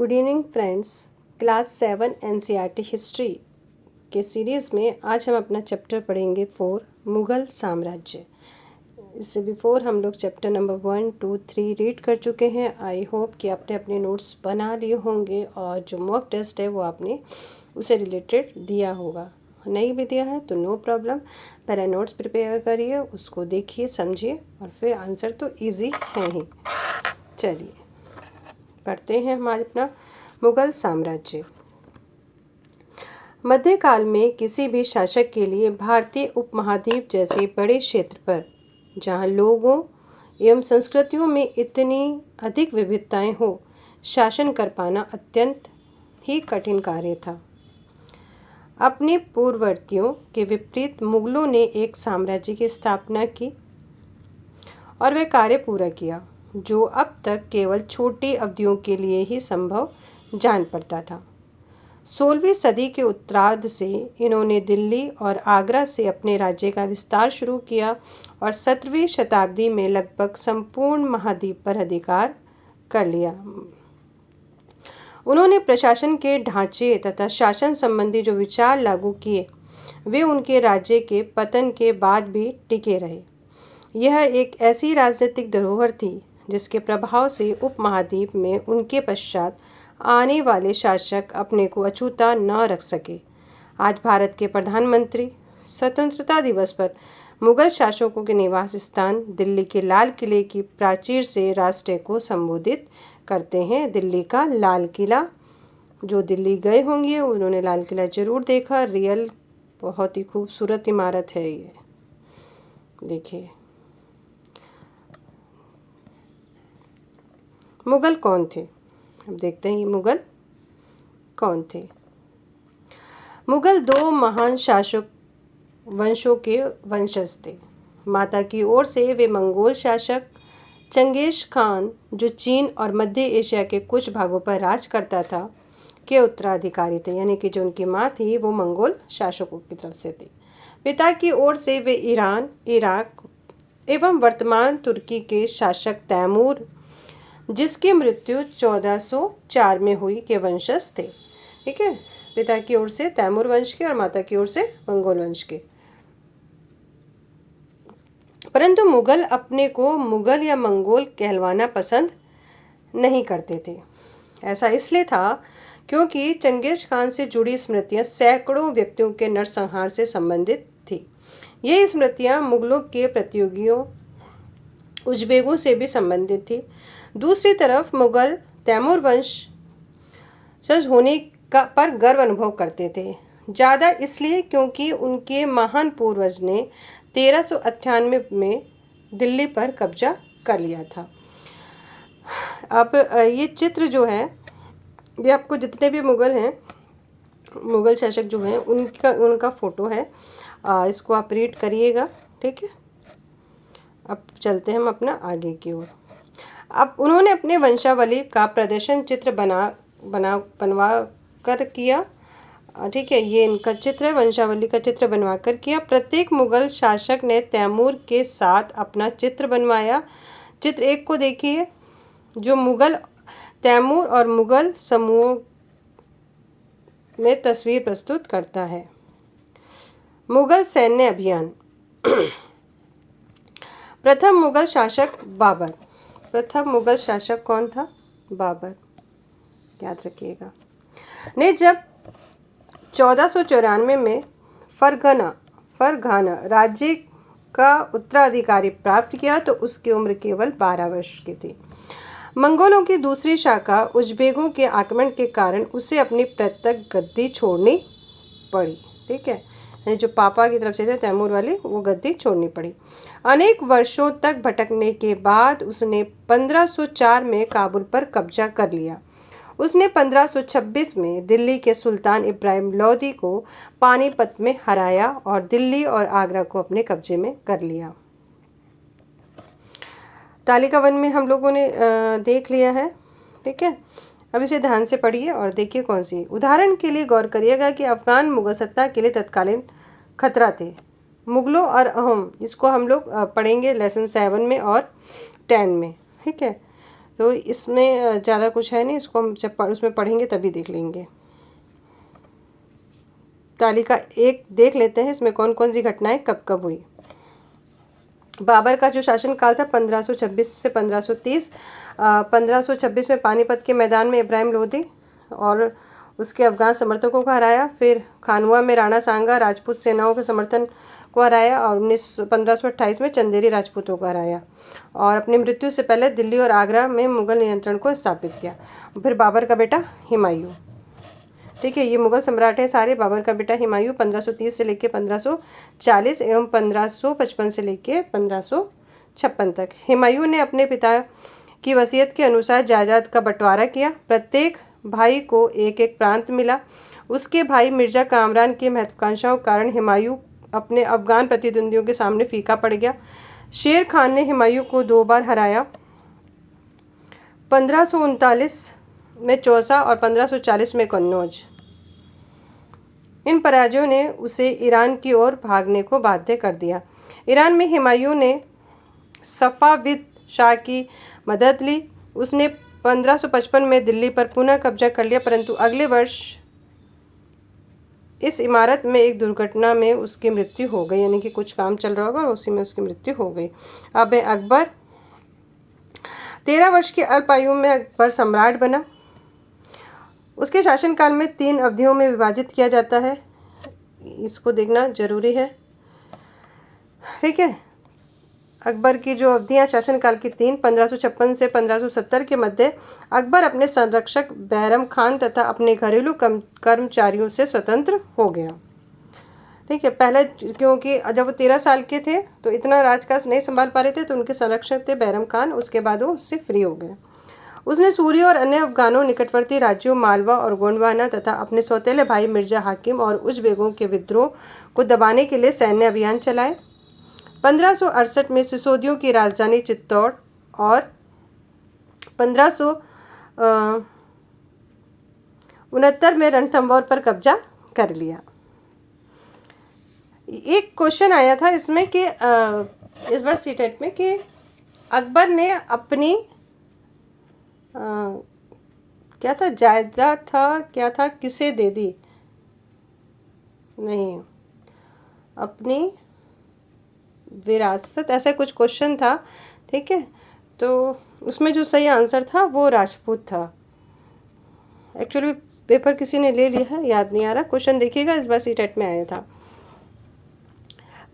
Good evening friends. Class 7 NCERT history के series में आज हम अपना चैप्टर पढ़ेंगे 4 मुग़ल साम्राज्य। इससे बिफोर हम लोग चैप्टर नंबर 1, 2, 3 रीड कर चुके हैं। आई होप कि आपने अपने नोट्स बना लिए होंगे और जो मॉक टेस्ट है वो आपने उसे रिलेटेड दिया होगा। नहीं भी दिया है तो नो प्रॉब्लम, पहले नोट्स प्रिपेयर करिए, उसको देखिए, समझिए और फिर आंसर तो ईजी है ही। चलिए पढ़ते हैं हमारे अपना मुग़ल साम्राज्य। मध्यकाल में किसी भी शासक के लिए भारतीय उपमहाद्वीप जैसे बड़े क्षेत्र पर, जहाँ लोगों एवं संस्कृतियों में इतनी अधिक विविधताएं हो, शासन कर पाना अत्यंत ही कठिन कार्य था। अपने पूर्ववर्तियों के विपरीत मुगलों ने एक साम्राज्य की स्थापना की और वह कार्य पूरा किया जो अब तक केवल छोटी अवधियों के लिए ही संभव जान पड़ता था। 16वीं सदी के उत्तरार्ध से इन्होंने दिल्ली और आगरा से अपने राज्य का विस्तार शुरू किया और 17वीं शताब्दी में लगभग संपूर्ण महाद्वीप पर अधिकार कर लिया। उन्होंने प्रशासन के ढांचे तथा शासन संबंधी जो विचार लागू किए वे उनके राज्य के पतन के बाद भी टिके रहे। यह एक ऐसी राजनीतिक धरोहर थी जिसके प्रभाव से उपमहाद्वीप में उनके पश्चात आने वाले शासक अपने को अछूता न रख सके। आज भारत के प्रधानमंत्री स्वतंत्रता दिवस पर मुगल शासकों के निवास स्थान दिल्ली के लाल किले की प्राचीर से राष्ट्र को संबोधित करते हैं। दिल्ली का लाल किला, जो दिल्ली गए होंगे उन्होंने लाल किला जरूर देखा। रियल बहुत ही खूबसूरत इमारत है ये, देखिए। मुगल कौन थे, अब देखते हैं मुगल कौन थे। मुगल दो महान शासक वंशों के वंशज थे। माता की ओर से वे मंगोल शासक चंगेज खान, जो चीन और मध्य एशिया के कुछ भागों पर राज करता था, के उत्तराधिकारी थे। यानी कि जो उनकी माँ थी वो मंगोल शासकों की तरफ से थी। पिता की ओर से वे ईरान, इराक एवं वर्तमान तुर्की के शासक तैमूर, जिसकी मृत्यु 1404 में हुई, के वंशज थे। ठीक है, पिता की ओर से तैमूर वंश के और माता की ओर से मंगोल वंश के। परंतु मुगल अपने को मुगल या मंगोल कहलवाना पसंद नहीं करते थे। ऐसा इसलिए था क्योंकि चंगेज खान से जुड़ी स्मृतियां सैकड़ों व्यक्तियों के नरसंहार से संबंधित थी। ये स्मृतियां मुगलों के प्रतियोगियों उज़्बेकों से भी संबंधित थी। दूसरी तरफ मुगल तैमूर वंशज होने का पर गर्व अनुभव करते थे, ज़्यादा इसलिए क्योंकि उनके महान पूर्वज ने 1398 में दिल्ली पर कब्जा कर लिया था। अब ये चित्र जो है, ये आपको जितने भी मुगल हैं, मुगल शासक जो हैं, उनका फ़ोटो है। इसको आप रीड करिएगा, ठीक है। अब चलते हैं हम अपना आगे की ओर। अब उन्होंने अपने वंशावली का प्रदर्शन चित्र बनवा कर किया, ठीक है। ये इनका चित्र है, वंशावली का चित्र बनवा कर किया। प्रत्येक मुगल शासक ने तैमूर के साथ अपना चित्र बनवाया। चित्र 1 को देखिए, जो मुगल तैमूर और मुगल समूहों में तस्वीर प्रस्तुत करता है। मुगल सैन्य अभियान। प्रथम मुगल शासक बाबर। प्रथम मुगल शासक कौन था? बाबर, याद रखिएगा। ने जब 1494 में फरगाना राज्य का उत्तराधिकारी प्राप्त किया तो उसकी उम्र केवल 12 वर्ष की थी। मंगोलों की दूसरी शाखा उज़्बेकों के आक्रमण के कारण उसे अपनी पैतृक गद्दी छोड़नी पड़ी, ठीक है। जो पापा की तरफ से थे तैमूर वाली, वो गद्दी छोड़नी पड़ी। अनेक वर्षों तक भटकने के बाद उसने 1504 में काबुल पर कब्जा कर लिया। उसने 1526 में दिल्ली के सुल्तान इब्राहिम लोदी को पानीपत में हराया और दिल्ली और आगरा को अपने कब्जे में कर लिया। तालिका 1 में हम लोगों ने देख लिया है, ठीक है। अब इसे ध्यान से पढ़िए और देखिए कौन सी। उदाहरण के लिए गौर करिएगा कि अफगान मुगल सत्ता के लिए तत्कालीन खतरा थे। मुगलों और अहोम, इसको हम लोग पढ़ेंगे लेसन 7 में और 10 में, ठीक है। तो इसमें ज़्यादा कुछ है नहीं, इसको हम जब उसमें पढ़ेंगे तभी देख लेंगे। तालिका 1 देख लेते हैं, इसमें कौन कौन सी घटनाएं कब कब हुई। बाबर का जो शासनकाल था 1526 से 1530। 1526 में पानीपत के मैदान में इब्राहिम लोदी और उसके अफगान समर्थकों को हराया। फिर खानवा में राणा सांगा राजपूत सेनाओं के समर्थन को हराया और 1528 में चंदेरी राजपूतों को हराया और अपनी मृत्यु से पहले दिल्ली और आगरा में मुगल नियंत्रण को स्थापित किया। फिर बाबर का बेटा हुमायूं, ठीक है, ये मुगल सम्राट है सारे। बाबर का बेटा हुमायूं 1530 से लेकर 1540 एवं 1555 से लेकर 1556 तक। हुमायूं ने अपने पिता की वसीयत के अनुसार जायदाद का बंटवारा किया। प्रत्येक भाई को एक एक प्रांत मिला। उसके भाई मिर्जा कामरान की महत्वाकांक्षाओं के कारण हुमायूं अपने अफगान प्रतिद्वंदियों के सामने फीका पड़ गया। शेर खान ने हुमायूं को 2 बार हराया, 1539 में चौसा और 1540 में कन्नौज। इन पराजयों ने उसे ईरान की ओर भागने को बाध्य कर दिया। ईरान में हुमायूं ने सफ़ाविद शाह की मदद ली। उसने 1555 में दिल्ली पर पुनः कब्जा कर लिया, परंतु अगले वर्ष इस इमारत में एक दुर्घटना में उसकी मृत्यु हो गई, यानी कि कुछ काम चल रहा होगा और उसी में उसकी मृत्यु हो गई। अब अकबर 13 वर्ष की अल्प आयु में अकबर सम्राट बना। उसके शासनकाल में 3 अवधियों में विभाजित किया जाता है, इसको देखना जरूरी है, ठीक है। अकबर की जो अवधियाँ शासनकाल की 3, 1556 से 1570 के मध्य अकबर अपने संरक्षक बैरम खान तथा अपने घरेलू कर्मचारियों से स्वतंत्र हो गया, ठीक है। पहले क्योंकि जब वो 13 साल के थे तो इतना राजकाज नहीं संभाल पा रहे थे, तो उनके संरक्षक थे बैरम खान। उसके बाद वो उससे फ्री हो गए। उसने सूरी और अन्य अफगानों, निकटवर्ती राज्यों मालवा और गोंडवाना तथा अपने सौतेले भाई मिर्जा हाकिम और उज़्बेकों के विद्रोह को दबाने के लिए सैन्य अभियान चलाए। 1568 में सिसोदियों की राजधानी चित्तौड़ और 1569 में रणथंभौर पर कब्जा कर लिया। एक क्वेश्चन आया था इसमें कि इस बार सीटेट में कि अकबर ने अपनी क्या था, जायजा था, क्या था, किसे दे दी, नहीं, अपनी विरासत, ऐसा कुछ क्वेश्चन था, ठीक है। तो उसमें जो सही आंसर था वो राजपूत था। एक्चुअली पेपर किसी ने ले लिया है, याद नहीं आ रहा, क्वेश्चन देखिएगा, इस बार सीटेट में आया था।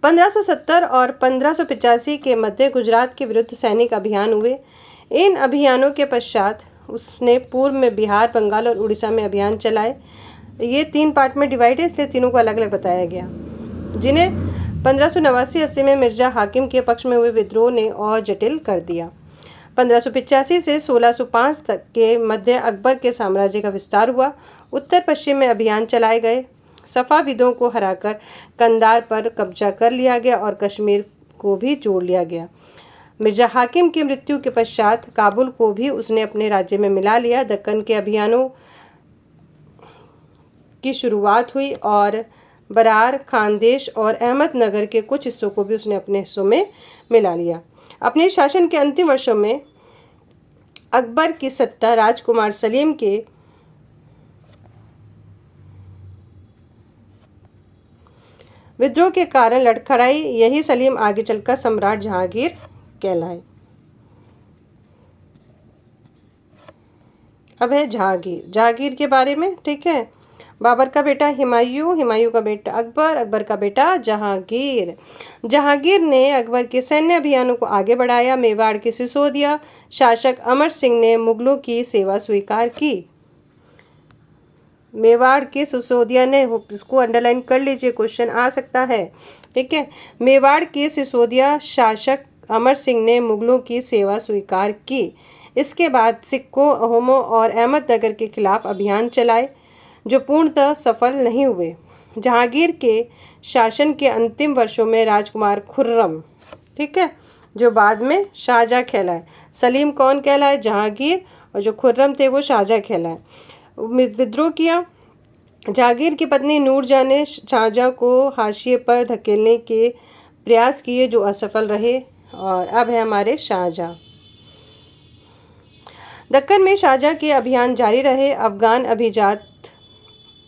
1570 और 1585 के मध्य गुजरात के विरुद्ध सैनिक अभियान हुए। इन अभियानों के पश्चात उसने पूर्व में बिहार, बंगाल और उड़ीसा में अभियान चलाए। ये 3 पार्ट में डिवाइड है, इसलिए तीनों को अलग अलग बताया गया, जिन्हें 1589-80 में मिर्जा हाकिम के पक्ष में हुए विद्रोह ने और जटिल कर दिया। 1585 से 1605 तक के मध्य अकबर के साम्राज्य का विस्तार हुआ। उत्तर पश्चिम में अभियान चलाए गए। सफ़ाविदों को हराकर कंधार पर कब्जा कर लिया गया और कश्मीर को भी जोड़ लिया गया। मिर्जा हाकिम की मृत्यु के पश्चात काबुल को भी उसने अपने राज्य में मिला लिया। दक्कन के अभियानों की शुरुआत हुई और बरार, खानदेश और अहमदनगर के कुछ हिस्सों को भी उसने अपने हिस्सों में मिला लिया। अपने शासन के अंतिम वर्षों में अकबर की सत्ता राजकुमार सलीम के विद्रोह के कारण लड़खड़ाई। यही सलीम आगे चलकर सम्राट जहांगीर कहलाए। अब है जहांगीर के बारे में, ठीक है। बाबर का बेटा हुमायूं, हुमायूं का बेटा अकबर, अकबर का बेटा जहांगीर। जहांगीर ने अकबर के सैन्य अभियानों को आगे बढ़ाया। मेवाड़ के सिसोदिया शासक अमर सिंह ने मुगलों की सेवा स्वीकार की। मेवाड़ के सिसोदिया ने, इसको अंडरलाइन कर लीजिए, क्वेश्चन आ सकता है, ठीक है। मेवाड़ के सिसोदिया शासक अमर सिंह ने मुगलों की सेवा स्वीकार की। इसके बाद सिखों, अहोमों और अहमदनगर के खिलाफ अभियान चलाए जो पूर्णतः सफल नहीं हुए। जहांगीर के शासन के अंतिम वर्षों में राजकुमार खुर्रम, ठीक है, जो बाद में शाहजहाँ कहलाए। सलीम कौन कहलाए? जहांगीर, और जो खुर्रम थे वो शाहजहाँ कहलाए। विद्रोह किया। जहांगीर की पत्नी नूरजहाँ ने शाहजहाँ को हाशिए पर धकेलने के प्रयास किए जो असफल रहे। और अब है हमारे शाहजहाँ। दक्कन में शाहजहाँ के अभियान जारी रहे। अफगान अभिजात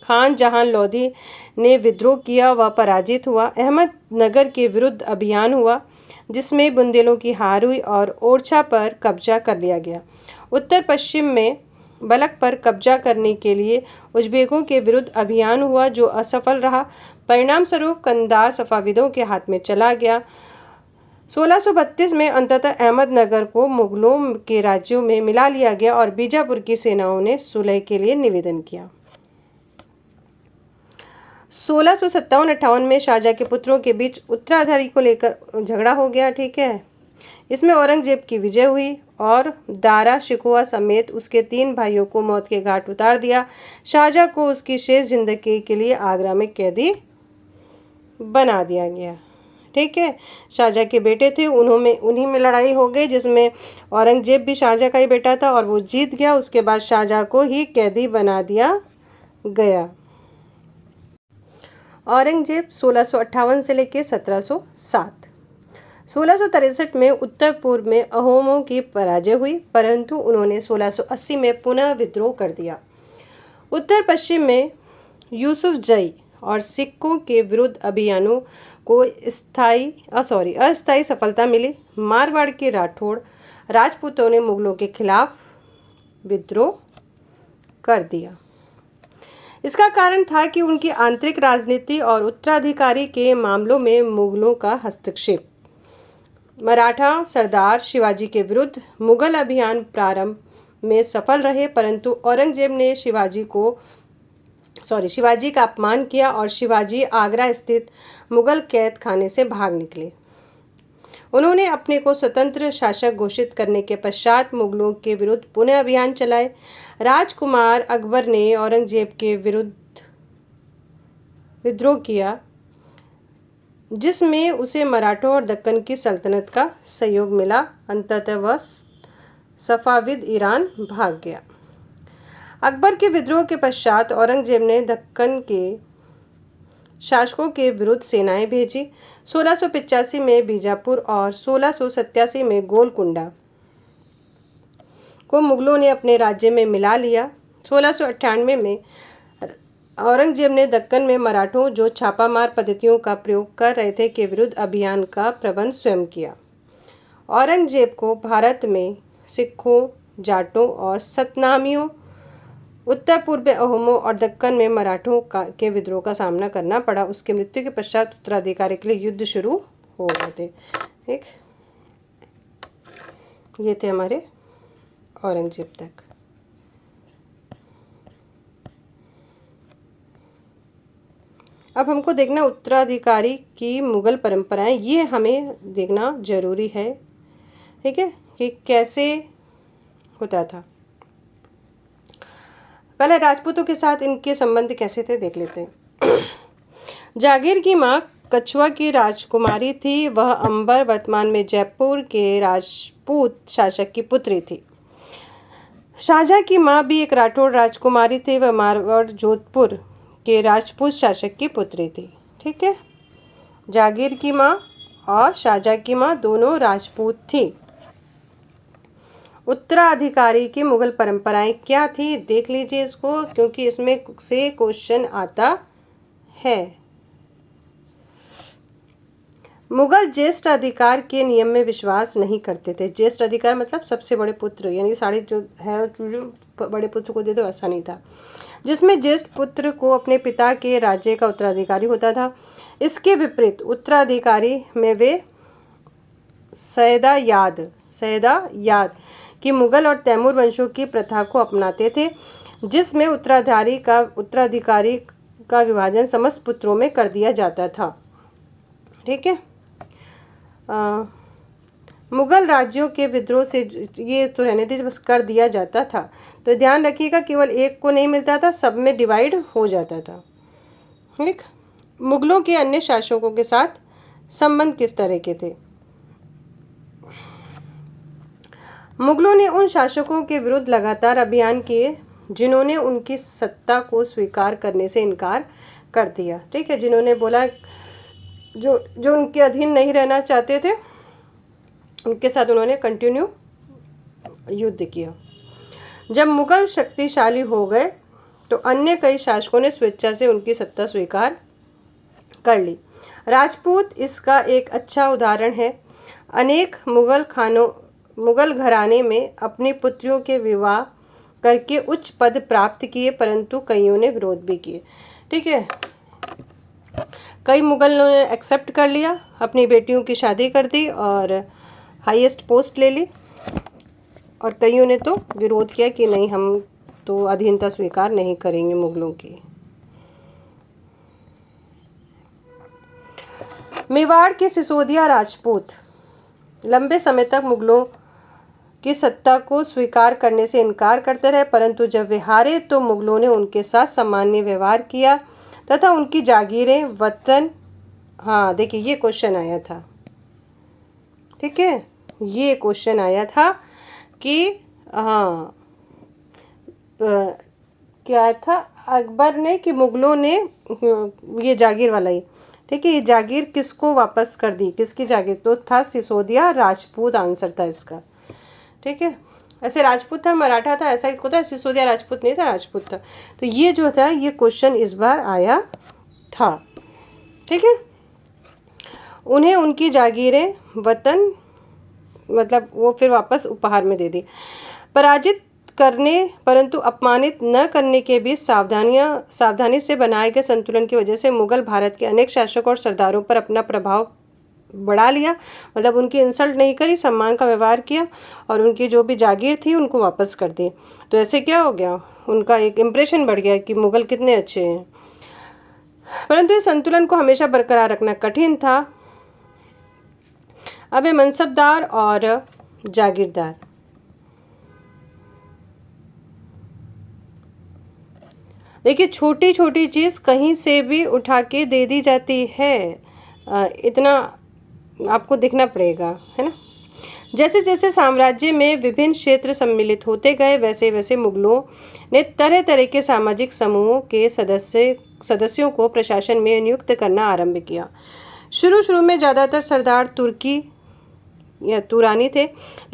खान जहां लोधी ने विद्रोह किया वह पराजित हुआ। अहमदनगर के विरुद्ध अभियान हुआ जिसमें बुंदेलों की हार हुई और ओरछा पर कब्जा कर लिया गया। उत्तर पश्चिम में बलख पर कब्जा करने के लिए उज़्बेकों के विरुद्ध अभियान हुआ जो असफल रहा। परिणाम स्वरूप कंधार सफ़ाविदों के हाथ में चला गया। 1632 में अंततः अहमदनगर को मुगलों के राज्यों में मिला लिया गया और बीजापुर की सेनाओं ने सुलह के लिए निवेदन किया। 1657-58 में शाहजहाँ के पुत्रों के बीच उत्तराधिकारी को लेकर झगड़ा हो गया। ठीक है, इसमें औरंगजेब की विजय हुई और दारा शिकोह समेत उसके 3 भाइयों को मौत के घाट उतार दिया। शाहजहाँ को उसकी शेष जिंदगी के लिए आगरा में कैदी बना दिया गया। ठीक है, शाहजहाँ के बेटे थे, उन्हीं में लड़ाई हो गई जिसमें औरंगजेब भी शाहजहाँ का ही बेटा था और वो जीत गया। उसके बाद शाहजहाँ को ही कैदी बना दिया गया। औरंगजेब 1658 से लेकर 1707। 1663 में उत्तर पूर्व में अहोमों की पराजय हुई परंतु उन्होंने 1680 में पुनः विद्रोह कर दिया। उत्तर पश्चिम में यूसुफ जई और सिखों के विरुद्ध अभियानों को अस्थायी सफलता मिली। मारवाड़ के राठौड़ राजपूतों ने मुगलों के खिलाफ विद्रोह कर दिया। इसका कारण था कि उनकी आंतरिक राजनीति और उत्तराधिकारी के मामलों में मुगलों का हस्तक्षेप। मराठा सरदार शिवाजी के विरुद्ध मुगल अभियान प्रारंभ में सफल रहे परंतु औरंगजेब ने शिवाजी का अपमान किया और शिवाजी आगरा स्थित मुगल कैद खाने से भाग निकले। उन्होंने अपने को स्वतंत्र शासक घोषित करने के पश्चात मुगलों के विरुद्ध पुनः अभियान चलाए। राजकुमार अकबर ने औरंगजेब के विरुद्ध विद्रोह किया जिसमें उसे मराठों और दक्कन की सल्तनत का सहयोग मिला। अंततः वह सफ़ाविद ईरान भाग गया। अकबर के विद्रोह के पश्चात औरंगजेब ने दक्कन के शासकों के विरुद्ध सेनाएं भेजी। 1685 में बीजापुर और 1687 में गोलकुंडा को मुगलों ने अपने राज्य में मिला लिया। 1698 में औरंगजेब ने दक्कन में मराठों जो छापामार पद्धतियों का प्रयोग कर रहे थे के विरुद्ध अभियान का प्रबंध स्वयं किया। औरंगजेब को भारत में सिखों, जाटों और सतनामियों, उत्तर पूर्व में अहोमों और दक्कन में मराठों के विद्रोह का सामना करना पड़ा। उसके मृत्यु के पश्चात उत्तराधिकारी के लिए युद्ध शुरू हो गए थे। ठीक, ये थे हमारे औरंगजेब तक। अब हमको देखना उत्तराधिकारी की मुगल परंपराएं, ये हमें देखना जरूरी है। ठीक है, कि कैसे होता था। पहले राजपूतों के साथ इनके संबंध कैसे थे देख लेते हैं। जागीर की माँ कछवा की राजकुमारी थी। वह अंबर वर्तमान में जयपुर के राजपूत शासक की पुत्री थी। शाहजहाँ की माँ भी एक राठौड़ राजकुमारी थी। वह मारवाड़ जोधपुर के राजपूत शासक की पुत्री थी। ठीक है, जागीर की माँ और शाहजहाँ की माँ दोनों राजपूत थी। उत्तराधिकारी की मुगल परंपराएं क्या थी देख लीजिए इसको, क्योंकि इसमें से क्वेश्चन आता है। मुगल ज्येष्ठ अधिकार के नियम में विश्वास नहीं करते थे। ज्येष्ठ अधिकार मतलब सबसे बड़े पुत्र, यानी सारे जो है बड़े पुत्र को दे दो, ऐसा नहीं था। जिसमें ज्येष्ठ पुत्र को अपने पिता के राज्य का उत्तराधिकारी होता था। इसके विपरीत उत्तराधिकारी में वे सैदा याद कि मुगल और तैमूर वंशों की प्रथा को अपनाते थे जिसमें उत्तराधिकारी का विभाजन समस्त पुत्रों में कर दिया जाता था। ठीक है, मुगल राज्यों के विद्रोह से ये तो रहने थे, बस कर दिया जाता था। तो ध्यान रखिएगा, केवल एक को नहीं मिलता था, सब में डिवाइड हो जाता था। ठीक, मुगलों के अन्य शासकों के साथ संबंध किस तरह के थे। मुगलों ने उन शासकों के विरुद्ध लगातार अभियान किए जिन्होंने उनकी सत्ता को स्वीकार करने से इनकार कर दिया। ठीक है, जिन्होंने बोला जो उनके अधीन नहीं रहना चाहते थे उनके साथ उन्होंने कंटिन्यू युद्ध किया। जब मुगल शक्तिशाली हो गए तो अन्य कई शासकों ने स्वेच्छा से उनकी सत्ता स्वीकार कर ली। राजपूत इसका एक अच्छा उदाहरण है। अनेक मुगल घराने में अपनी पुत्रियों के विवाह करके उच्च पद प्राप्त किए, परंतु कईयों ने विरोध भी किए। ठीक है, कई मुगलों ने एक्सेप्ट कर लिया, अपनी बेटियों की शादी कर दी और हाईएस्ट पोस्ट ले ली, और कईयों ने तो विरोध किया कि नहीं, हम तो अधीनता स्वीकार नहीं करेंगे मुगलों की। मेवाड़ के सिसोदिया राजपूत लंबे समय तक मुगलों की सत्ता को स्वीकार करने से इनकार करते रहे, परंतु जब वे हारे तो मुगलों ने उनके साथ सामान्य व्यवहार किया तथा उनकी जागीरें, वतन, हाँ देखिए ये क्वेश्चन आया था, ठीक है, ये क्वेश्चन आया था कि हाँ क्या था अकबर ने कि मुगलों ने ये जागीर वाला ही, ठीक है, ये जागीर किसको वापस कर दी, किसकी जागीर, तो था सिसोदिया राजपूत, आंसर था इसका। ठीक है, ऐसे राजपूत था, मराठा था, ऐसा ही को था, सिसोदिया राजपूत नहीं था, राजपूत था। तो ये जो था ये क्वेश्चन इस बार आया था। ठीक है, उन्हें उनकी जागीरें, वतन, मतलब वो फिर वापस उपहार में दे दी। पराजित करने परंतु अपमानित न करने के बीच सावधानी से बनाए गए संतुलन की वजह से मुगल भारत के अनेक शासकों और सरदारों पर अपना प्रभाव बढ़ा लिया। मतलब उनकी इंसल्ट नहीं करी, सम्मान का व्यवहार किया और उनकी जो भी जागीर थी उनको वापस कर दी। तो ऐसे क्या हो गया, उनका एक इम्प्रेशन बढ़ गया कि मुगल कितने अच्छे हैं। परंतु इस संतुलन को हमेशा बरकरार रखना कठिन था। अब ये मनसबदार और जागीरदार, देखिए छोटी छोटी चीज़ कहीं से भी उठा के दे दी जाती है, इतना आपको देखना पड़ेगा, है ना। जैसे जैसे साम्राज्य में विभिन्न क्षेत्र सम्मिलित होते गए वैसे वैसे मुगलों ने तरह तरह के सामाजिक समूहों के सदस्यों को प्रशासन में नियुक्त करना आरंभ किया। शुरू में ज़्यादातर सरदार तुर्की या तुरानी थे,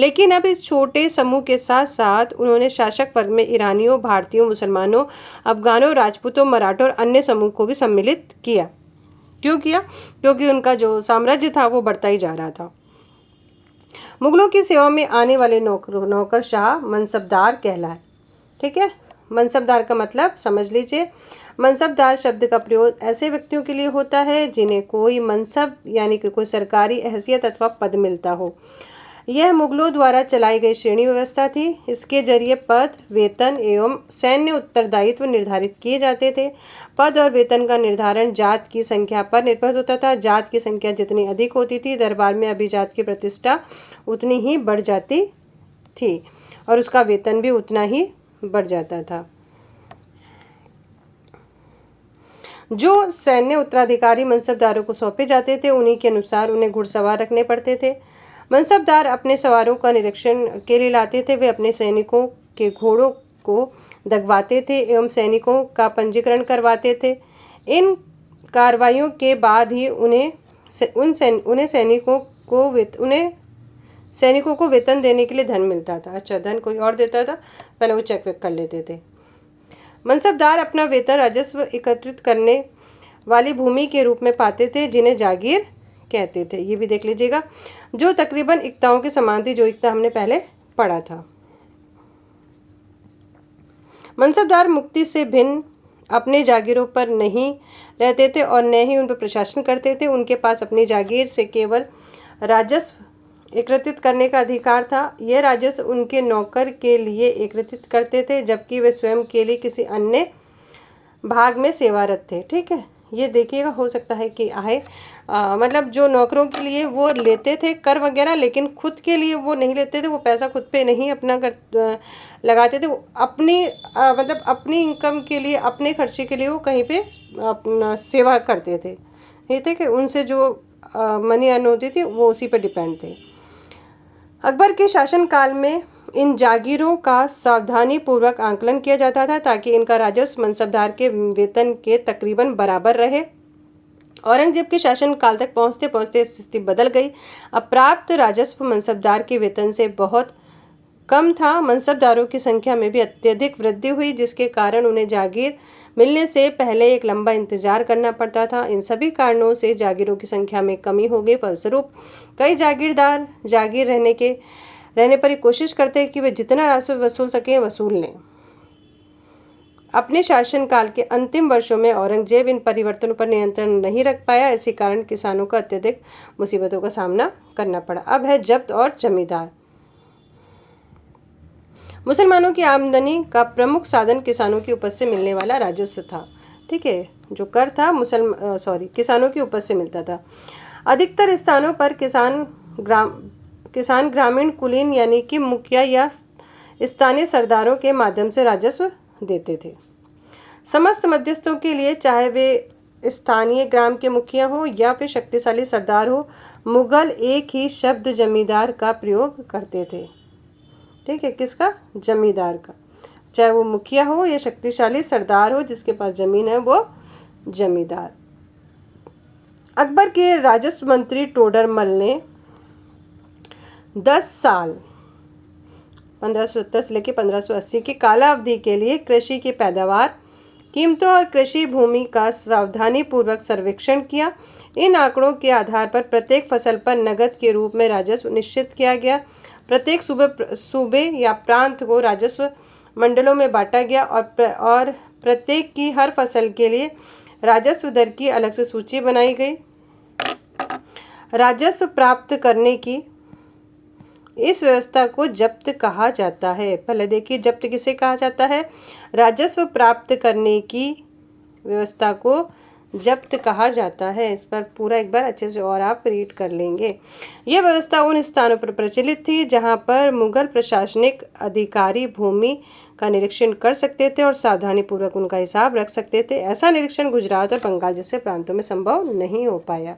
लेकिन अब इस छोटे समूह के साथ साथ उन्होंने शासक वर्ग में ईरानियों, भारतीयों, मुसलमानों, अफगानों, राजपूतों, मराठों और अन्य समूह को भी सम्मिलित किया। क्यों किया? क्योंकि उनका जो साम्राज्य था वो बढ़ता ही जा रहा था। मुगलों की सेवा में आने वाले नौकरशाह मनसबदार कहलाए। ठीक है, मनसबदार का मतलब समझ लीजिए। मनसबदार शब्द का प्रयोग ऐसे व्यक्तियों के लिए होता है जिन्हें कोई मनसब यानी कि कोई सरकारी हैसियत अथवा पद मिलता हो। यह मुगलों द्वारा चलाई गई श्रेणी व्यवस्था थी। इसके जरिए पद, वेतन एवं सैन्य उत्तरदायित्व निर्धारित किए जाते थे। पद और वेतन का निर्धारण जात की संख्या पर निर्भर होता था। जात की संख्या जितनी अधिक होती थी, दरबार में अभिजात की प्रतिष्ठा उतनी ही बढ़ जाती थी और उसका वेतन भी उतना ही बढ़ जाता था। जो सैन्य उत्तराधिकारी मनसबदारों को सौंपे जाते थे, उन्हीं के अनुसार उन्हें घुड़सवार रखने पड़ते थे। मनसबदार अपने सवारों का निरीक्षण के लिए लाते थे। वे अपने सैनिकों के घोड़ों को दगवाते थे एवं सैनिकों का पंजीकरण करवाते थे। इन कार्रवाइयों के बाद ही उन्हें सैनिकों को वेतन देने के लिए धन मिलता था। अच्छा, धन कोई और देता था, पहले वो चेक वेक कर लेते थे। मनसबदार अपना वेतन राजस्व एकत्रित करने वाली भूमि के रूप में पाते थे, जिन्हें जागीर कहते थे। ये भी देख लीजिएगा, जो तकरीबन इक्ताओं के समान थी, जो इक्ता हमने पहले पढ़ा था। मनसबदार मुक्ति से भिन्न अपने जागीरों पर नहीं रहते थे और न ही उन पर प्रशासन करते थे। उनके पास अपनी जागीर से केवल राजस्व एकत्रित करने का अधिकार था। यह राजस्व उनके नौकर के लिए एकत्रित करते थे, जबकि वे स्वयं के लिए किसी अन्य भाग में सेवारत थे। ठीक है, ये देखिएगा, हो सकता है कि आए मतलब जो नौकरों के लिए वो लेते थे कर वगैरह, लेकिन खुद के लिए वो नहीं लेते थे। वो पैसा खुद पे नहीं अपना लगाते थे। वो अपनी मतलब अपनी इनकम के लिए, अपने खर्चे के लिए वो कहीं पे अपना सेवा करते थे। ये थे कि उनसे जो मनी अर्न होती थी वो उसी पर डिपेंड थे। अकबर के शासनकाल में इन जागीरों का सावधानी पूर्वक आंकलन किया जाता था ताकि इनका राजस्व मनसबदार के वेतन के तकरीबन बराबर रहे। औरंगजेब के शासनकाल तक पहुंचते पहुंचते स्थिति बदल गई। अब प्राप्त राजस्व मनसबदार के वेतन से बहुत कम था। मनसबदारों की संख्या में भी अत्यधिक वृद्धि हुई, जिसके कारण उन्हें जागीर मिलने से पहले एक लंबा इंतजार करना पड़ता था। इन सभी कारणों से जागीरों की संख्या में कमी हो गई। फलस्वरूप कई जागीरदार जागीर रहने पर ही कोशिश करते हैं कि वे जितना राजस्व वसूल सकें वसूल लें। अपने शासनकाल के अंतिम वर्षों में औरंगजेब इन परिवर्तनों पर नियंत्रण नहीं रख पाया। इसी कारण किसानों को अत्यधिक मुसीबतों का सामना करना पड़ा। अब है जब्त और जमींदार। मुसलमानों की आमदनी का प्रमुख साधन किसानों की उपज से मिलने वाला राजस्व था। ठीक है, जो कर था किसानों की उपज से मिलता था। अधिकतर स्थानों पर किसान ग्रामीण कुलीन यानी कि मुखिया या स्थानीय सरदारों के माध्यम से राजस्व देते थे। समस्त मध्यस्थों के लिए, चाहे वे स्थानीय ग्राम के मुखिया हो या फिर शक्तिशाली सरदार हो, मुगल एक ही शब्द जमींदार का प्रयोग करते थे। ठीक है, किसका? जमींदार का। चाहे वो मुखिया हो या शक्तिशाली सरदार हो, जिसके पास जमीन है वो जमींदार। अकबर के राजस्व मंत्री टोडरमल ने 10 साल 1570 से लेकर 1580 की काला अवधि के लिए कृषि की पैदावार, कीमतों और कृषि भूमि का सावधानी पूर्वक सर्वेक्षण किया। इन आंकड़ों के आधार पर प्रत्येक फसल पर नकद के रूप में राजस्व निश्चित किया गया। प्रत्येक सूबे या प्रांत को राजस्व मंडलों में बांटा गया और प्रत्येक की हर फसल के लिए राजस्व दर की अलग से सूची बनाई गई। राजस्व प्राप्त करने की इस व्यवस्था को जब्त कहा जाता है। पहले देखिए, जब्त किसे कहा जाता है? राजस्व प्राप्त करने की व्यवस्था को जब्त कहा जाता है। इस पर पूरा एक बार अच्छे से और आप रीड कर लेंगे। यह व्यवस्था उन स्थानों पर प्रचलित थी जहां पर मुगल प्रशासनिक अधिकारी भूमि का निरीक्षण कर सकते थे और सावधानी पूर्वक उनका हिसाब रख सकते थे। ऐसा निरीक्षण गुजरात और बंगाल जैसे प्रांतों में संभव नहीं हो पाया।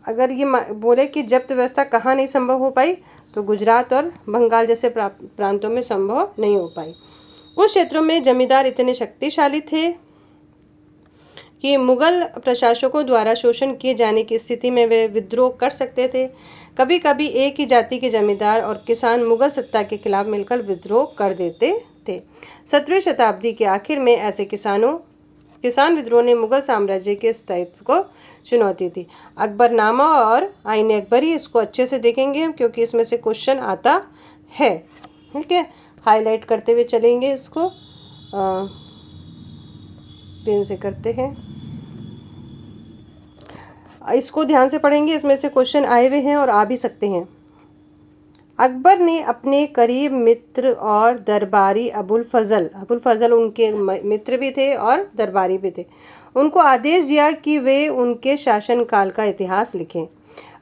अगर ये बोले कि जब्त व्यवस्था कहाँ नहीं संभव हो पाई, तो गुजरात और बंगाल जैसे प्रांतों में संभव नहीं हो पाई। कुछ क्षेत्रों में जमींदार इतने शक्तिशाली थे कि मुगल प्रशासकों द्वारा शोषण किए जाने की स्थिति में वे विद्रोह कर सकते थे। कभी कभी एक ही जाति के जमींदार और किसान मुगल सत्ता के खिलाफ मिलकर विद्रोह कर देते थे। 17वीं शताब्दी के आखिर में ऐसे किसान विद्रोह ने मुगल साम्राज्य के स्थायित्व को चुनौती दी। अकबरनामा और आईन अकबरी, इसको अच्छे से देखेंगे हम, क्योंकि इसमें से क्वेश्चन आता है। ठीक है, हाईलाइट करते हुए चलेंगे। इसको पेन से करते हैं, इसको ध्यान से पढ़ेंगे। इसमें से क्वेश्चन आए हुए हैं और आ भी सकते हैं। अकबर ने अपने करीब मित्र और दरबारी अबुल फजल उनके मित्र भी थे और दरबारी भी थे, उनको आदेश दिया कि वे उनके शासनकाल का इतिहास लिखें।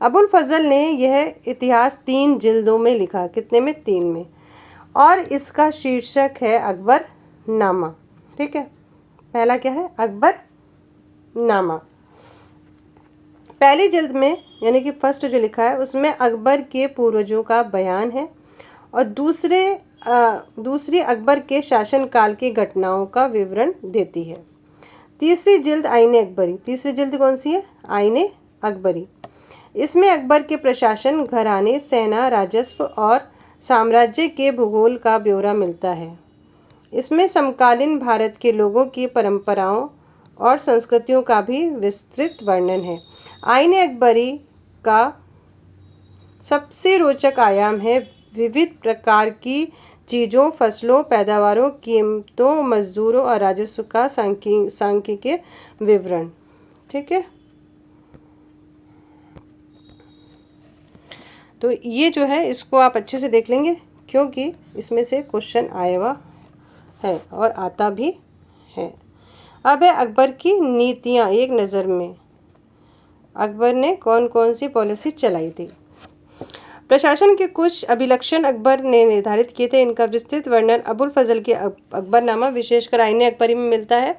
अबुल फजल ने यह इतिहास 3 जिल्दों में लिखा। कितने में? 3 में। और इसका शीर्षक है अकबर नामा। ठीक है, पहला क्या है? अकबर नामा। पहली जिल्द में यानी कि फर्स्ट जो लिखा है उसमें अकबर के पूर्वजों का बयान है और दूसरी अकबर के शासनकाल की घटनाओं का विवरण देती है। तीसरी जिल्द आईन अकबरी। तीसरी जिल्द कौन सी है? आईन अकबरी। इसमें अकबर के प्रशासन, घराने, सेना, राजस्व और साम्राज्य के भूगोल का ब्यौरा मिलता है। इसमें समकालीन भारत के लोगों की परंपराओं और संस्कृतियों का भी विस्तृत वर्णन है। आईन अकबरी का सबसे रोचक आयाम है विविध प्रकार की चीज़ों, फसलों, पैदावारों, कीमतों, मजदूरों और राजस्व का सांख्यिकीय विवरण। ठीक है, तो ये जो है इसको आप अच्छे से देख लेंगे, क्योंकि इसमें से क्वेश्चन आया हुआ है और आता भी है। अब है अकबर की नीतियाँ एक नज़र में। अकबर ने कौन कौन सी पॉलिसी चलाई थी? प्रशासन के कुछ अभिलक्षण अकबर ने निर्धारित किए थे। इनका विस्तृत वर्णन अबुल फजल के अकबरनामा विशेषकर आईन अकबरी में मिलता है।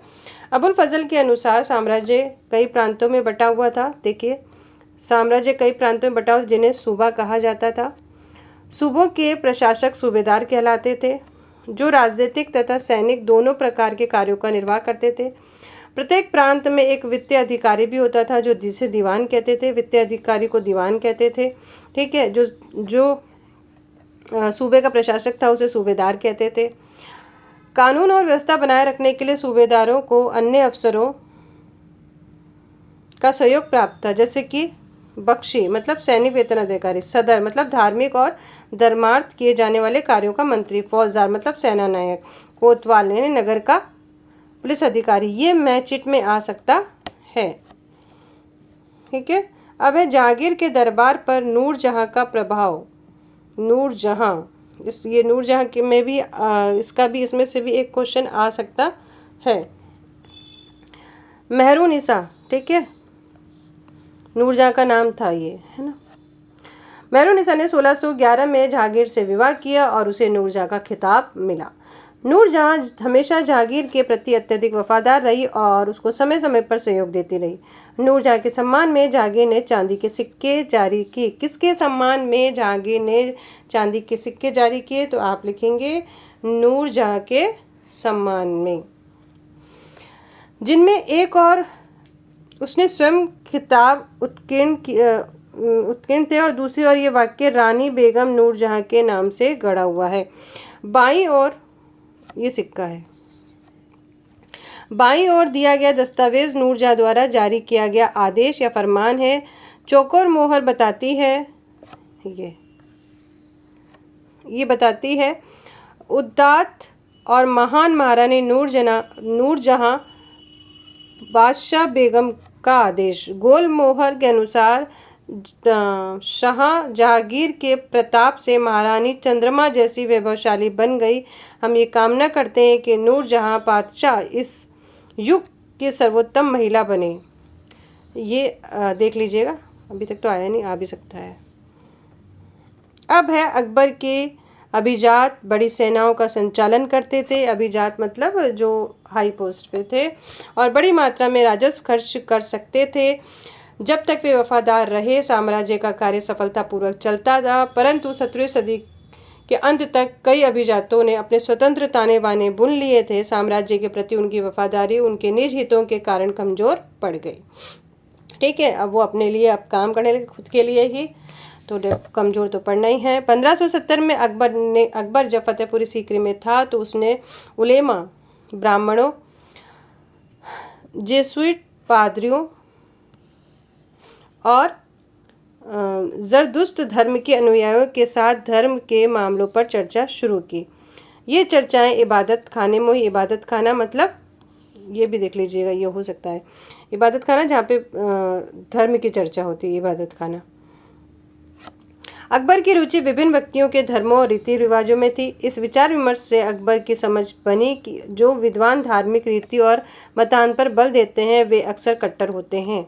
अबुल फजल के अनुसार साम्राज्य कई प्रांतों में बटा हुआ था। देखिए, साम्राज्य कई प्रांतों में बटा हुआ जिन्हें सूबा कहा जाता था। सूबों के प्रशासक सूबेदार कहलाते थे, जो राजनीतिक तथा सैनिक दोनों प्रकार के कार्यों का निर्वाह करते थे। प्रत्येक प्रांत में एक वित्तीय अधिकारी भी होता था, जो जिसे दीवान कहते थे। वित्तीय अधिकारी को दीवान कहते थे। ठीक है, जो सूबे का प्रशासक था उसे सूबेदार कहते थे। कानून और व्यवस्था बनाए रखने के लिए सूबेदारों को अन्य अफसरों का सहयोग प्राप्त था, जैसे कि बख्शी मतलब सैनिक वेतन अधिकारी, सदर मतलब धार्मिक और धर्मार्थ किए जाने वाले कार्यों का मंत्री, फौजदार मतलब सेना नायक, कोतवाल यानी नगर का पुलिस अधिकारी। ये मैचिट में आ सकता है। ठीक है। अब है जहांगीर के दरबार पर नूरजहां का प्रभाव। नूरजहां, ये नूरजहां के में भी इसका भी इसमें से भी एक क्वेश्चन आ सकता है। मेहरुनिसा, ठीक है, नूरजहां का नाम था ये, है ना। मेहरुनिसा ने 1611 में जहांगीर से विवाह किया और उसे नूरजहां का खिताब मिला। नूरजहां हमेशा जहांगीर के प्रति अत्यधिक वफादार रही और उसको समय समय पर सहयोग देती रही। नूरजहां के सम्मान में जहांगीर ने चांदी के सिक्के जारी किए। किसके सम्मान में जहांगीर ने चांदी के सिक्के जारी किए? तो आप लिखेंगे नूरजहां के सम्मान में, जिनमें एक और उसने स्वयं खिताब उत्कीर्ण थे और दूसरी ओर ये वाक्य रानी बेगम नूरजहां के नाम से गढ़ा हुआ है। बाईं ओर ये सिक्का है। बाईं ओर दिया गया दस्तावेज नूरजहां द्वारा जारी किया गया आदेश या फरमान है। चौकोर मोहर बताती है, ये बताती है उदात्त और महान महारानी नूरजहां बादशाह बेगम का आदेश। गोल मोहर के अनुसार शाह जहांगीर के प्रताप से महारानी चंद्रमा जैसी वैभवशाली बन गई। हम ये कामना करते हैं कि नूरजहां बादशाह इस युग की सर्वोत्तम महिला बने। ये देख लीजिएगा, अभी तक तो आया नहीं, आ भी सकता है। अब है अकबर के अभिजात बड़ी सेनाओं का संचालन करते थे। अभिजात मतलब जो हाई पोस्ट पे थे और बड़ी मात्रा में राजस्व खर्च कर सकते थे। जब तक वे वफादार रहे साम्राज्य का कार्य सफलतापूर्वक चलता रहा, परंतु 17वीं सदी के अंत तक कई अभिजातों ने अपने स्वतंत्र ताने बाने बुन लिए थे। साम्राज्य के प्रति उनकी वफादारी उनके निज हितों के कारण कमजोर पड़ गई। ठीक है, अब वो अपने लिए अब काम करने लगे, खुद के लिए ही, तो कमज़ोर तो पड़ना ही है। 1570 में अकबर जब फतेहपुरी सीकरी में था तो उसने उलेमा, ब्राह्मणों, जेसुइट पादरियों और जरदुश्त धर्म के अनुयायियों के साथ धर्म के मामलों पर चर्चा शुरू की। ये चर्चाएं इबादत खाने में हुई। इबादत खाना मतलब ये भी देख लीजिएगा, ये हो सकता है इबादत खाना जहाँ पे धर्म की चर्चा होती है, इबादत खाना। अकबर की रुचि विभिन्न व्यक्तियों के धर्मों और रीति रिवाजों में थी। इस विचार विमर्श से अकबर की समझ बनी कि जो विद्वान धार्मिक रीति और मतान पर बल देते हैं वे अक्सर कट्टर होते हैं।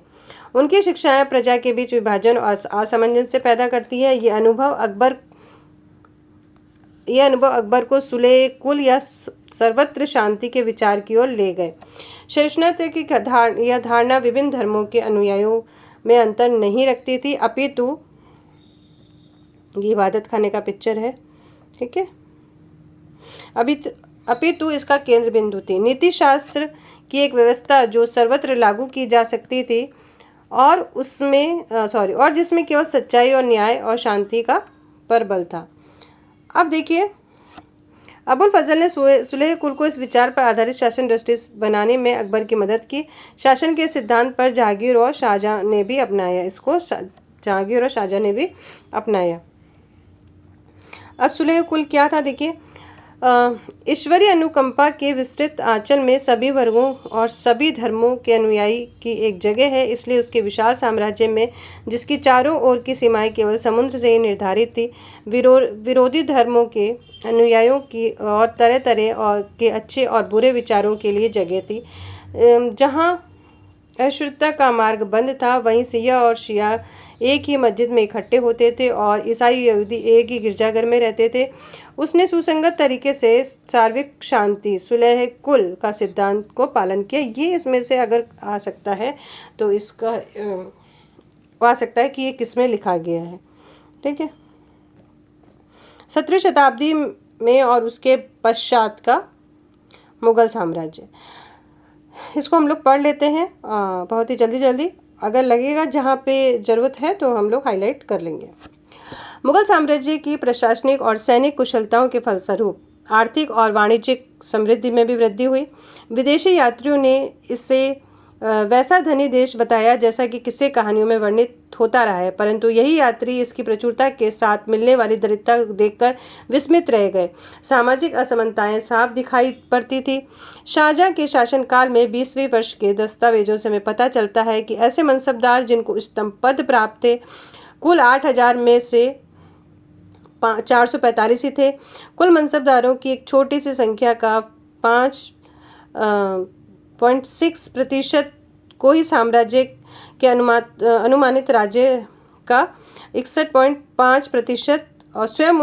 उनकी शिक्षाएं प्रजा के बीच विभाजन और असमंजस पैदा करती है। ये अनुभव अकबर को सुलह कुल या सर्वत्र शांति के विचार की ओर ले गए। सहिष्णुता की यह धारणा विभिन्न धर्मों के अनुयायियों में अंतर नहीं रखती थी, अपितु ये इबादत खाने का पिक्चर है, ठीक है, अपितु इसका केंद्र बिंदु थी। नीति शास्त्र की एक व्यवस्था जो सर्वत्र लागू की जा सकती थी और और जिसमें केवल सच्चाई और न्याय और शांति का पर बल था। अब देखिए, अबुल फजल ने सुलह कुल को इस विचार पर आधारित शासन दृष्टि बनाने में अकबर की मदद की। शासन के सिद्धांत पर जहांगीर और शाहजहां ने भी अपनाया। अब सुलह कुल क्या था देखिए, ईश्वरीय अनुकंपा के विस्तृत आंचल में सभी वर्गों और सभी धर्मों के अनुयायी की एक जगह है, इसलिए उसके विशाल साम्राज्य में जिसकी चारों ओर की सीमाएं केवल समुद्र से ही निर्धारित थी, विरोधी धर्मों के अनुयायियों की और तरह तरह और के अच्छे और बुरे विचारों के लिए जगह थी। जहाँ अशुद्धता का मार्ग बंद था वहीं सिया और शिया एक ही मस्जिद में इकट्ठे होते थे और ईसाई यहूदी एक ही गिरजाघर में रहते थे। उसने सुसंगत तरीके से सार्वत्रिक शांति सुलह कुल का सिद्धांत को पालन किया। ये इसमें से अगर आ सकता है तो इसका आ सकता है कि ये किसमें लिखा गया है, ठीक है। 17वीं शताब्दी में और उसके पश्चात का मुगल साम्राज्य, इसको हम लोग पढ़ लेते हैं बहुत ही जल्दी, अगर लगेगा जहाँ पे ज़रूरत है तो हम लोग हाईलाइट कर लेंगे। मुगल साम्राज्य की प्रशासनिक और सैनिक कुशलताओं के फलस्वरूप आर्थिक और वाणिज्यिक समृद्धि में भी वृद्धि हुई। विदेशी यात्रियों ने इसे वैसा धनी देश बताया जैसा कि किस्से कहानियों में वर्णित होता रहा है, परंतु यही यात्री इसकी प्रचुरता के साथ मिलने वाली दरिद्रता देखकर विस्मित रह गए। सामाजिक असमानताएं साफ दिखाई पड़ती थी। शाहजहां के शासनकाल में 20वीं वर्ष के दस्तावेजों से हमें पता चलता है कि ऐसे मनसबदार जिनको स्तंभ पद प्राप्त थे कुल 8000 में से 445 ही थे। कुल मनसबदारों की एक छोटी सी संख्या का 5.6% को ही साम्राज्य के अनुमानित राज्य का 61.5% और स्वयं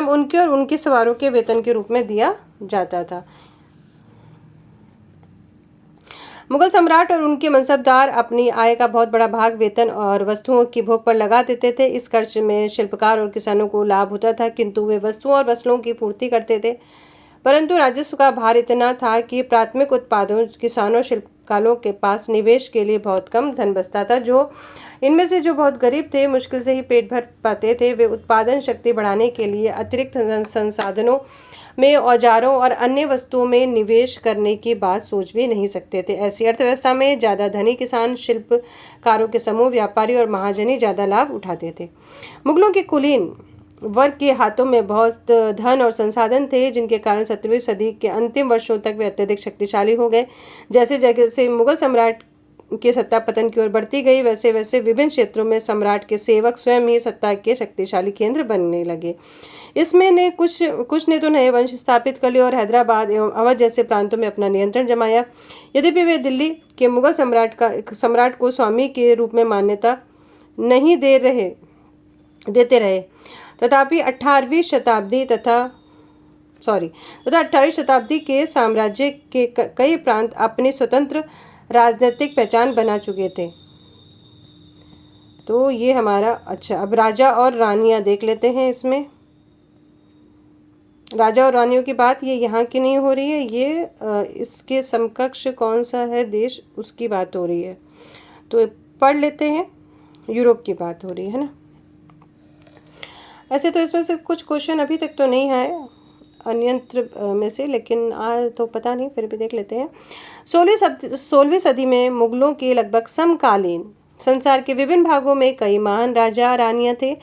उनके और उनके सवारों के वेतन के रूप में दिया जाता था। मुगल सम्राट और उनके मनसबदार अपनी आय का बहुत बड़ा भाग वेतन और वस्तुओं की भोग पर लगा देते थे। इस खर्च में शिल्पकार और किसानों को लाभ होता था, किंतु वे वस्तुओं और फसलों की पूर्ति करते थे। परंतु राजस्व का भार इतना था कि प्राथमिक उत्पादों किसानों शिल्पकारों के पास निवेश के लिए बहुत कम धन बचता था। इनमें से जो बहुत गरीब थे, मुश्किल से ही पेट भर पाते थे, वे उत्पादन शक्ति बढ़ाने के लिए अतिरिक्त संसाधनों में औजारों और अन्य वस्तुओं में निवेश करने की बात सोच भी नहीं सकते थे। ऐसी अर्थव्यवस्था में ज़्यादा धनी किसान, शिल्पकारों के समूह, व्यापारी और महाजनी ज़्यादा लाभ उठाते थे। मुगलों के कुलीन वर्ग के हाथों में बहुत धन और संसाधन थे, जिनके कारण 17वीं सदी के अंतिम वर्षों तक वे अत्यधिक शक्तिशाली हो गए। जैसे जैसे मुगल सम्राट की सत्ता पतन की ओर बढ़ती गई, वैसे वैसे विभिन्न क्षेत्रों में सम्राट के सेवक स्वयं ही सत्ता के शक्तिशाली केंद्र बनने लगे। इसमें ने कुछ ने तो नए वंश स्थापित कर लिए और हैदराबाद एवं अवध जैसे प्रांतों में अपना नियंत्रण जमाया। यद्यपि वे दिल्ली के मुगल सम्राट को स्वामी के रूप में मान्यता नहीं देते रहे, तथापि 18वीं शताब्दी के साम्राज्य के कई प्रांत अपनी स्वतंत्र राजनीतिक पहचान बना चुके थे। तो ये हमारा अब राजा और रानियां देख लेते हैं। इसमें राजा और रानियों की बात ये यहाँ की नहीं हो रही है, ये इसके समकक्ष कौन सा है देश उसकी बात हो रही है। तो पढ़ लेते हैं, यूरोप की बात हो रही है ना। ऐसे तो इसमें से कुछ क्वेश्चन अभी तक तो नहीं आए अन्यंत्र में से, लेकिन तो पता नहीं, फिर भी देख लेते हैं। 16वीं सदी में मुगलों के लगभग समकालीन संसार के विभिन्न भागों में कई महान राजा रानियां थे।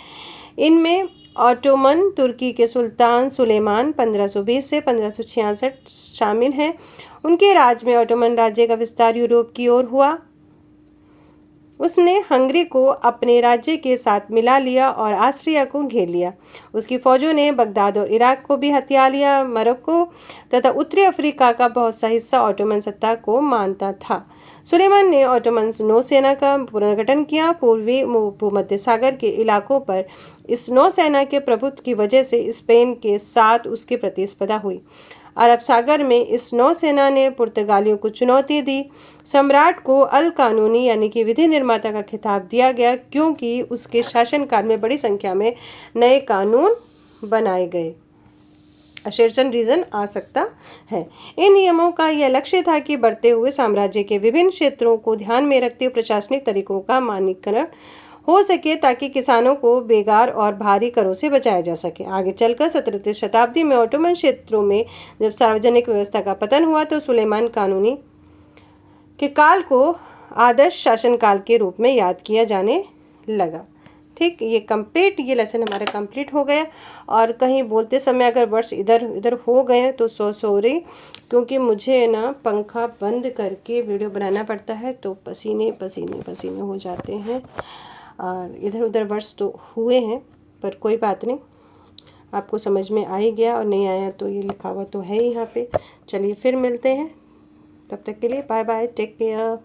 इनमें ऑटोमन तुर्की के सुल्तान सुलेमान 1520 से 1566 शामिल हैं। उनके राज में ऑटोमन राज्य का विस्तार यूरोप की ओर हुआ। उसने हंगरी को अपने राज्य के साथ मिला लिया और ऑस्ट्रिया को घेर लिया। उसकी फौजों ने बगदाद और इराक को भी हथिया लिया। मोरक्को तथा उत्तरी अफ्रीका का बहुत सा हिस्सा ऑटोमन सत्ता को मानता था। सुलेमान ने ऑटोमन नौसेना का पुनर्गठन किया। पूर्वी भूमध्य सागर के इलाकों पर इस नौसेना के प्रभुत्व की वजह से स्पेन के साथ उसकी प्रतिस्पर्धा हुई। अरब सागर में इस नौसेना ने पुर्तगालियों को चुनौती दी। सम्राट को अल कानूनी यानी कि विधि निर्माता का खिताब दिया गया, क्योंकि उसके शासनकाल में बड़ी संख्या में नए कानून बनाए गए। अशेरचन रीजन आ सकता है। इन नियमों का यह लक्ष्य था कि बढ़ते हुए साम्राज्य के विभिन्न क्षेत्रों को ध्यान में रखते हुए प्रशासनिक तरीकों का मानकीकरण हो सके, ताकि किसानों को बेगार और भारी करों से बचाया जा सके। आगे चलकर 17वीं शताब्दी में ऑटोमन क्षेत्रों में जब सार्वजनिक व्यवस्था का पतन हुआ, तो सुलेमान कानूनी के काल को आदर्श शासनकाल के रूप में याद किया जाने लगा। ठीक, ये लेसन हमारा कंप्लीट हो गया। और कहीं बोलते समय अगर वर्ड्स इधर उधर हो गए तो सॉरी, क्योंकि मुझे ना पंखा बंद करके वीडियो बनाना पड़ता है, तो पसीने हो जाते हैं और इधर उधर वर्ड्स तो हुए हैं, पर कोई बात नहीं, आपको समझ में आ ही गया। और नहीं आया तो ये लिखा हुआ तो है यहाँ पे। चलिए फिर मिलते हैं, तब तक के लिए बाय बाय, टेक केयर।